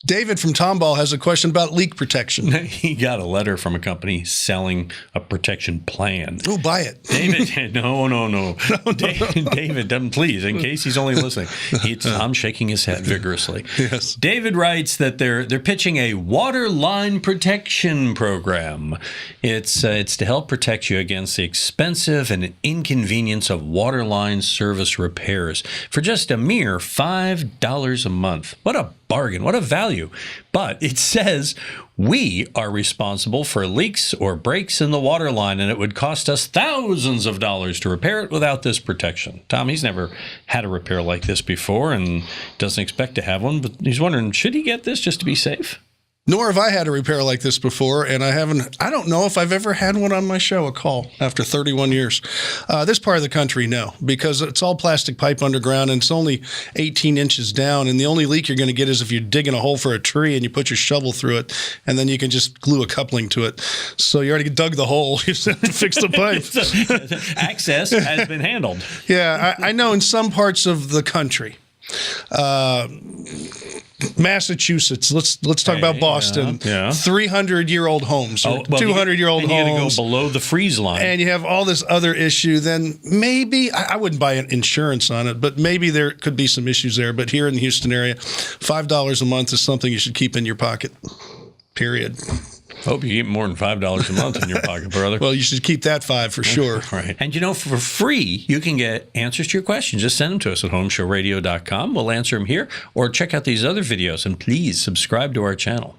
David from Tomball has a question about leak protection. He got a letter from a company selling a protection plan. Oh, buy it. David, no. David, please, in case he's only listening. I'm shaking his head vigorously. Yes. David writes that they're pitching a water line protection program. It's to help protect you against the expensive and inconvenience of water line service repairs for just a mere $5 a month. What a bargain. What a value. But it says we are responsible for leaks or breaks in the water line, and it would cost us thousands of dollars to repair it without this protection. Tom, he's never had a repair like this before and doesn't expect to have one, but he's wondering, should he get this just to be safe? Nor have I had a repair like this before, and I don't know if I've ever had one on my show, a call, after 31 years. This part of the country, no, because it's all plastic pipe underground, and it's only 18 inches down, and the only leak you're going to get is if you're digging a hole for a tree and you put your shovel through it, and then you can just glue a coupling to it. So you already dug the hole. You just have to fix the pipe. Access has been handled. Yeah, I know in some parts of the country, Massachusetts. Let's talk about Boston. Yeah. 300-year-old homes, or 200-year-old homes. You got to go below the freeze line, and you have all this other issue. Then maybe I wouldn't buy an insurance on it, but maybe there could be some issues there. But here in the Houston area, $5 a month is something you should keep in your pocket. Period. Hope you keep more than $5 a month in your pocket, brother. Well, you should keep that $5 for sure. Right. And for free, you can get answers to your questions. Just send them to us at HomeShowRadio.com. We'll answer them here, or check out these other videos, and please subscribe to our channel.